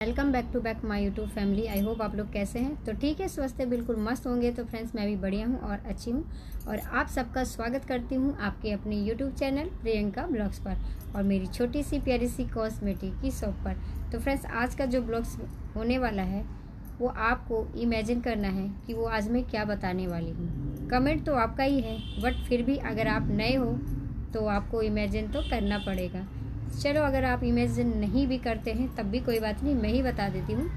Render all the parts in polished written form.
Welcome back to back my YouTube family. I hope आप लोग कैसे हैं। तो ठीक है, स्वस्थ है, बिल्कुल मस्त होंगे। तो फ्रेंड्स, मैं भी बढ़िया हूँ और अच्छी हूँ और आप सबका स्वागत करती हूँ आपके अपने यूट्यूब चैनल प्रियंका ब्लॉग्स पर और मेरी छोटी सी प्यारी सी कॉस्मेटिक की शॉप पर। तो फ्रेंड्स, आज का जो ब्लॉग्स होने वाला है वो आपको इमेजिन करना है कि वो आज मैं क्या बताने वाली हूँ। कमेंट तो आपका ही है, बट फिर भी अगर आप नए हो तो आपको इमेजिन तो करना पड़ेगा। चलो, अगर आप इमेजिन नहीं भी करते हैं तब भी कोई बात नहीं, मैं ही बता देती हूँ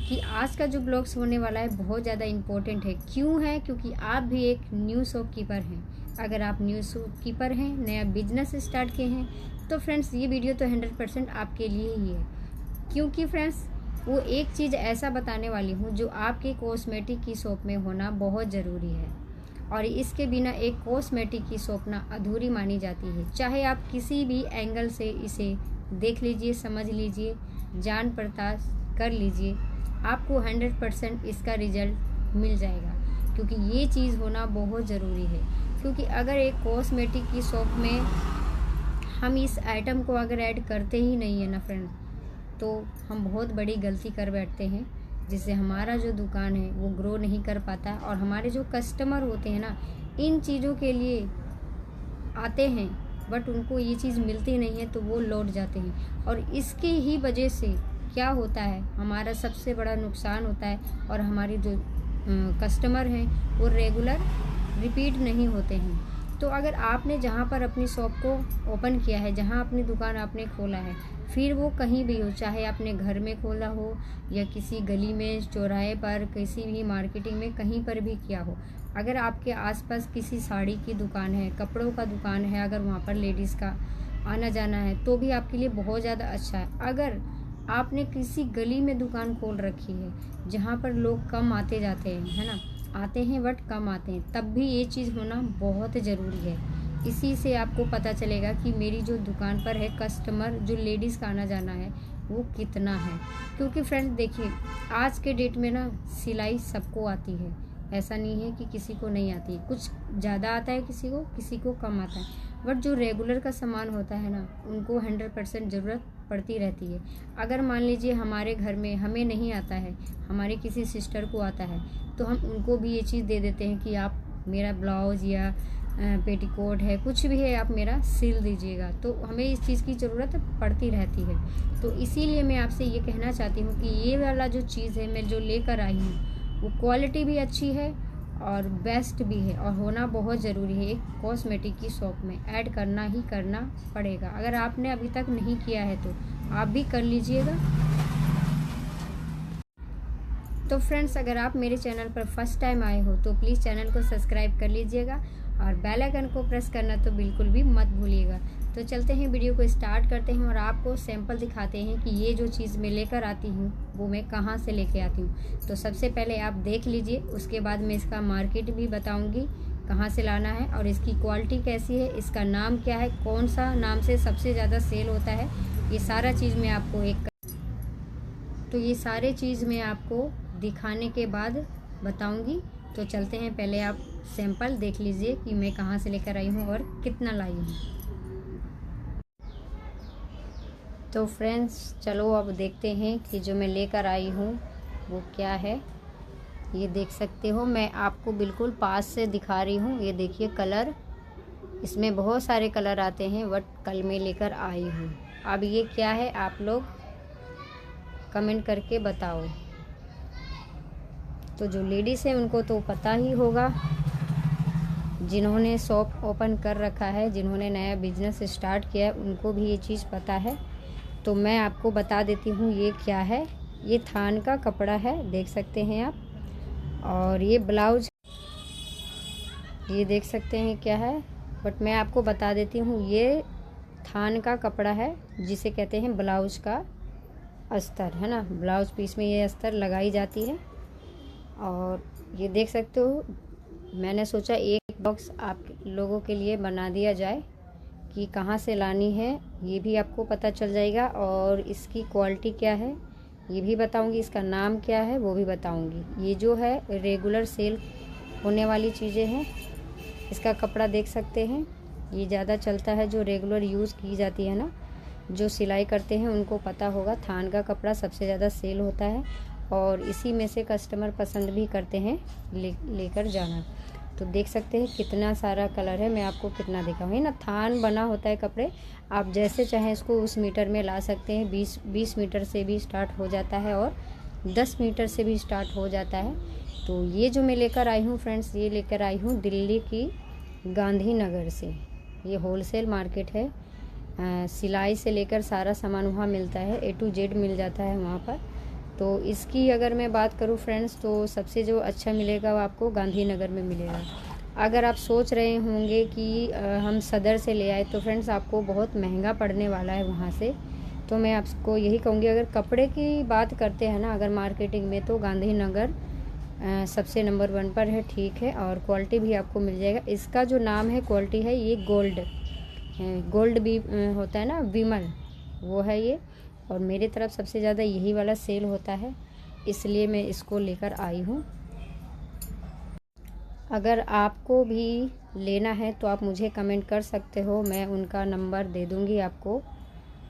कि आज का जो ब्लॉग्स होने वाला है बहुत ज़्यादा इम्पोर्टेंट है। क्यों है? क्योंकि आप भी एक न्यू शॉपकीपर हैं। अगर आप न्यू शॉपकीपर हैं, नया बिजनेस स्टार्ट किए हैं, तो फ्रेंड्स ये वीडियो तो 100% आपके लिए ही है। क्योंकि फ्रेंड्स, वो एक चीज़ ऐसा बताने वाली हूँ जो आपके कॉस्मेटिक की शॉप में होना बहुत ज़रूरी है और इसके बिना एक कॉस्मेटिक की शॉप ना अधूरी मानी जाती है। चाहे आप किसी भी एंगल से इसे देख लीजिए, समझ लीजिए, जान पड़ताल कर लीजिए, आपको 100% इसका रिजल्ट मिल जाएगा। क्योंकि ये चीज़ होना बहुत ज़रूरी है। क्योंकि अगर एक कॉस्मेटिक की शॉप में हम इस आइटम को अगर ऐड करते ही नहीं है ना फ्रेंड, तो हम बहुत बड़ी गलती कर बैठते हैं, जिससे हमारा जो दुकान है वो ग्रो नहीं कर पाता और हमारे जो कस्टमर होते हैं ना, इन चीज़ों के लिए आते हैं बट उनको ये चीज़ मिलती नहीं है तो वो लौट जाते हैं। और इसकी ही वजह से क्या होता है, हमारा सबसे बड़ा नुकसान होता है और हमारी जो कस्टमर हैं वो रेगुलर रिपीट नहीं होते हैं। तो अगर आपने जहाँ पर अपनी शॉप को ओपन किया है, जहाँ अपनी दुकान आपने खोला है, फिर वो कहीं भी हो, चाहे आपने घर में खोला हो या किसी गली में, चौराहे पर, किसी भी मार्केटिंग में, कहीं पर भी किया हो, अगर आपके आसपास किसी साड़ी की दुकान है, कपड़ों का दुकान है, अगर वहाँ पर लेडीज़ का आना जाना है तो भी आपके लिए बहुत ज़्यादा अच्छा है। अगर आपने किसी गली में दुकान खोल रखी है जहाँ पर लोग कम आते जाते हैं, है ना, आते हैं बट कम आते हैं, तब भी ये चीज़ होना बहुत ज़रूरी है। इसी से आपको पता चलेगा कि मेरी जो दुकान पर है कस्टमर, जो लेडीज़ का आना जाना है वो कितना है। क्योंकि फ्रेंड्स देखिए, आज के डेट में ना सिलाई सबको आती है, ऐसा नहीं है कि किसी को नहीं आती। कुछ ज़्यादा आता है, किसी को कम आता है, बट जो रेगुलर का सामान होता है ना, उनको 100% ज़रूरत पड़ती रहती है। अगर मान लीजिए हमारे घर में हमें नहीं आता है, हमारी किसी सिस्टर को आता है, तो हम उनको भी ये चीज़ दे देते हैं कि आप मेरा ब्लाउज़ या पेटीकोट है, कुछ भी है, आप मेरा सिल दीजिएगा। तो हमें इस चीज़ की ज़रूरत पड़ती रहती है। तो इसीलिए मैं आपसे ये कहना चाहती हूँ कि ये वाला जो चीज़ है मैं जो लेकर आई हूँ वो क्वालिटी भी अच्छी है और बेस्ट भी है और होना बहुत ज़रूरी है। एक कॉस्मेटिक की शॉप में ऐड करना ही करना पड़ेगा। अगर आपने अभी तक नहीं किया है तो आप भी कर लीजिएगा। तो फ्रेंड्स, अगर आप मेरे चैनल पर फर्स्ट टाइम आए हो तो प्लीज़ चैनल को सब्सक्राइब कर लीजिएगा और बेल आइकन को प्रेस करना तो बिल्कुल भी मत भूलिएगा। तो चलते हैं, वीडियो को स्टार्ट करते हैं और आपको सैंपल दिखाते हैं कि ये जो चीज़ मैं लेकर आती हूँ वो मैं कहाँ से लेके आती हूँ। तो सबसे पहले आप देख लीजिए, उसके बाद मैं इसका मार्केट भी बताऊँगी कहाँ से लाना है और इसकी क्वालिटी कैसी है, इसका नाम क्या है, कौन सा नाम से सबसे ज़्यादा सेल होता है, ये सारा चीज़ मैं आपको ये सारे चीज़ मैं आपको दिखाने के बाद बताऊंगी। तो चलते हैं, पहले आप सैंपल देख लीजिए कि मैं कहाँ से लेकर आई हूँ और कितना लाई हूँ। तो फ्रेंड्स, चलो अब देखते हैं कि जो मैं लेकर आई हूँ वो क्या है। ये देख सकते हो, मैं आपको बिल्कुल पास से दिखा रही हूँ। ये देखिए कलर, इसमें बहुत सारे कलर आते हैं बट कल मैं लेकर आई हूँ। अब ये क्या है आप लोग कमेंट करके बताओ। तो जो लेडीज़ है उनको तो पता ही होगा, जिन्होंने शॉप ओपन कर रखा है, जिन्होंने नया बिजनेस स्टार्ट किया है, उनको भी ये चीज़ पता है। तो मैं आपको बता देती हूँ ये क्या है। ये थान का कपड़ा है, देख सकते हैं आप, और ये ब्लाउज, ये देख सकते हैं क्या है, बट मैं आपको बता देती हूँ ये थान का कपड़ा है, जिसे कहते हैं ब्लाउज का अस्तर, है ना। ब्लाउज पीस में ये अस्तर लगाई जाती है। और ये देख सकते हो, मैंने सोचा एक बॉक्स आप लोगों के लिए बना दिया जाए कि कहाँ से लानी है, ये भी आपको पता चल जाएगा और इसकी क्वालिटी क्या है ये भी बताऊंगी, इसका नाम क्या है वो भी बताऊंगी। ये जो है रेगुलर सेल होने वाली चीज़ें हैं। इसका कपड़ा देख सकते हैं, ये ज़्यादा चलता है, जो रेगुलर यूज़ की जाती है ना, जो सिलाई करते हैं उनको पता होगा, थान का कपड़ा सबसे ज़्यादा सेल होता है और इसी में से कस्टमर पसंद भी करते हैं लेकर जाना। तो देख सकते हैं कितना सारा कलर है, मैं आपको कितना दिखाऊँ है ना। थान बना होता है कपड़े, आप जैसे चाहें इसको उस मीटर में ला सकते हैं। 20 मीटर से भी स्टार्ट हो जाता है और 10 मीटर से भी स्टार्ट हो जाता है। तो ये जो मैं लेकर आई हूँ फ्रेंड्स, ये लेकर आई हूँ दिल्ली की गांधीनगर से। ये होलसेल मार्केट है, सिलाई से लेकर सारा सामान वहाँ मिलता है, A to Z मिल जाता है वहाँ पर। तो इसकी अगर मैं बात करूँ फ्रेंड्स, तो सबसे जो अच्छा मिलेगा वो आपको गांधीनगर में मिलेगा। अगर आप सोच रहे होंगे कि हम सदर से ले आए, तो फ्रेंड्स आपको बहुत महंगा पड़ने वाला है वहाँ से। तो मैं आपको यही कहूँगी, अगर कपड़े की बात करते हैं ना अगर मार्केटिंग में, तो गांधीनगर सबसे नंबर 1 पर है, ठीक है। और क्वालिटी भी आपको मिल जाएगा। इसका जो नाम है क्वालिटी है, ये गोल्ड भी होता है ना, विमल, वो है ये। और मेरे तरफ सबसे ज़्यादा यही वाला सेल होता है, इसलिए मैं इसको लेकर आई हूँ। अगर आपको भी लेना है तो आप मुझे कमेंट कर सकते हो, मैं उनका नंबर दे दूँगी आपको,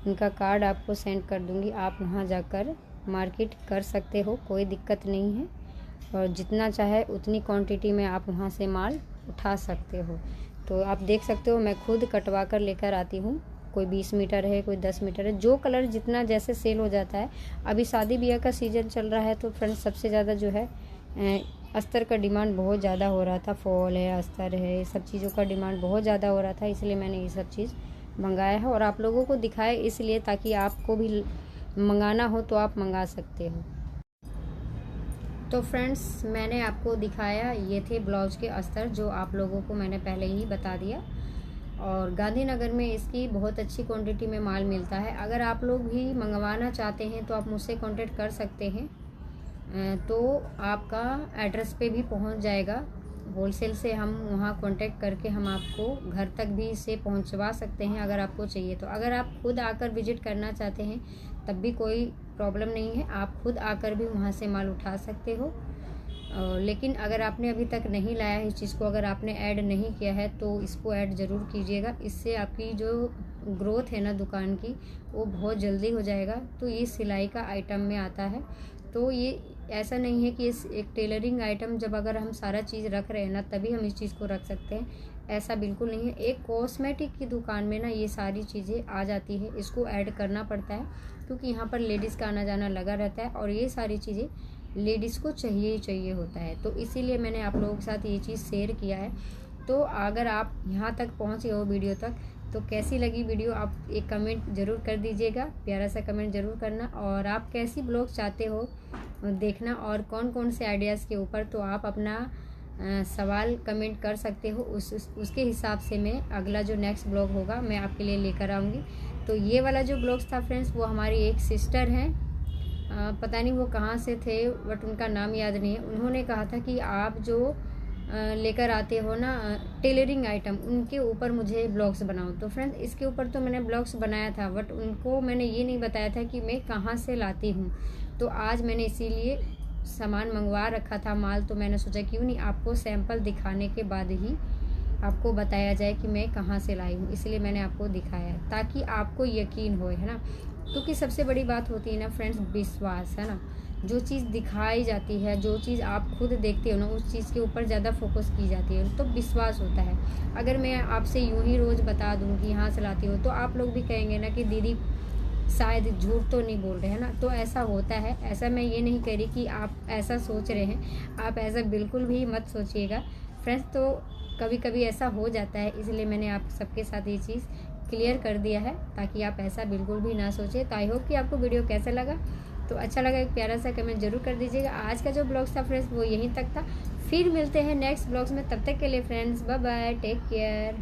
उनका कार्ड आपको सेंड कर दूँगी। आप वहाँ जाकर मार्केट कर सकते हो, कोई दिक्कत नहीं है। और जितना चाहे उतनी क्वांटिटी में आप वहाँ से माल उठा सकते हो। तो आप देख सकते हो मैं खुद कटवा कर लेकर आती हूँ। कोई 20 मीटर है, कोई 10 मीटर है, जो कलर जितना जैसे सेल हो जाता है। अभी शादी ब्याह का सीज़न चल रहा है, तो फ्रेंड्स सबसे ज़्यादा जो है अस्तर का डिमांड बहुत ज़्यादा हो रहा था। फॉल है, अस्तर है, ये सब चीज़ों का डिमांड बहुत ज़्यादा हो रहा था, इसलिए मैंने ये सब चीज़ मंगाया है और आप लोगों को दिखाया इसलिए, ताकि आपको भी मंगाना हो तो आप मंगा सकते हो। तो फ्रेंड्स मैंने आपको दिखाया, ये थे ब्लाउज के अस्तर, जो आप लोगों को मैंने पहले ही बता दिया। और गांधीनगर में इसकी बहुत अच्छी क्वांटिटी में माल मिलता है। अगर आप लोग भी मंगवाना चाहते हैं तो आप मुझसे कांटेक्ट कर सकते हैं, तो आपका एड्रेस पे भी पहुंच जाएगा। होलसेल से हम वहां कांटेक्ट करके हम आपको घर तक भी इसे पहुंचवा सकते हैं अगर आपको चाहिए तो। अगर आप खुद आकर विजिट करना चाहते हैं तब भी कोई प्रॉब्लम नहीं है, आप खुद आकर भी वहां से माल उठा सकते हो। लेकिन अगर आपने अभी तक नहीं लाया है इस चीज़ को, अगर आपने ऐड नहीं किया है तो इसको ऐड ज़रूर कीजिएगा। इससे आपकी जो ग्रोथ है ना दुकान की, वो बहुत जल्दी हो जाएगा। तो ये सिलाई का आइटम में आता है, तो ये ऐसा नहीं है कि इस एक टेलरिंग आइटम जब अगर हम सारा चीज़ रख रहे हैं ना तभी हम इस चीज़ को रख सकते हैं, ऐसा बिल्कुल नहीं है। एक कॉस्मेटिक की दुकान में ना ये सारी चीज़ें आ जाती है, इसको ऐड करना पड़ता है क्योंकि यहाँ पर लेडीज़ का आना जाना लगा रहता है और ये सारी चीज़ें लेडीज़ को चाहिए ही चाहिए होता है। तो इसीलिए मैंने आप लोगों के साथ ये चीज़ शेयर किया है। तो अगर आप यहाँ तक पहुँचे हो वीडियो तक, तो कैसी लगी वीडियो आप एक कमेंट ज़रूर कर दीजिएगा, प्यारा सा कमेंट ज़रूर करना। और आप कैसी ब्लॉग चाहते हो देखना और कौन कौन से आइडियाज़ के ऊपर, तो आप अपना सवाल कमेंट कर सकते हो। उसके हिसाब से मैं अगला जो नेक्स्ट ब्लॉग होगा मैं आपके लिए लेकर आऊँगी। तो ये वाला जो ब्लॉग्स था फ्रेंड्स, वो हमारी एक सिस्टर हैं, पता नहीं वो कहाँ से थे बट उनका नाम याद नहीं है। उन्होंने कहा था कि आप जो लेकर आते हो ना टेलरिंग आइटम, उनके ऊपर मुझे ब्लॉग्स बनाओ। तो फ्रेंड्स इसके ऊपर तो मैंने ब्लॉग्स बनाया था, बट उनको मैंने ये नहीं बताया था कि मैं कहाँ से लाती हूँ। तो आज मैंने इसीलिए सामान मंगवा रखा था माल, तो मैंने सोचा क्यों नहीं आपको सैंपल दिखाने के बाद ही आपको बताया जाए कि मैं कहाँ से लाई हूँ। इसलिए मैंने आपको दिखाया ताकि आपको यकीन हो, है ना। क्योंकि सबसे बड़ी बात होती है ना फ्रेंड्स, विश्वास, है ना। जो चीज़ दिखाई जाती है, जो चीज़ आप खुद देखते हो ना, उस चीज़ के ऊपर ज़्यादा फोकस की जाती है, तो विश्वास होता है। अगर मैं आपसे यूं ही रोज़ बता दूं कि यहाँ से लाती हूँ, तो आप लोग भी कहेंगे ना कि दीदी शायद झूठ तो नहीं बोल रहे हैं ना। तो ऐसा होता है, ऐसा मैं ये नहीं कह रही कि आप ऐसा सोच रहे हैं, आप ऐसा बिल्कुल भी मत सोचिएगा फ्रेंड्स। तो कभी कभी ऐसा हो जाता है, इसलिए मैंने आप सबके साथ ये चीज़ क्लियर कर दिया है ताकि आप ऐसा बिल्कुल भी ना सोचें। तो आई होप कि आपको वीडियो कैसा लगा, तो अच्छा लगा एक प्यारा सा कमेंट जरूर कर दीजिएगा। आज का जो ब्लॉग था फ्रेंड्स वो यहीं तक था, फिर मिलते हैं नेक्स्ट ब्लॉग्स में। तब तक के लिए friends bye bye, take care.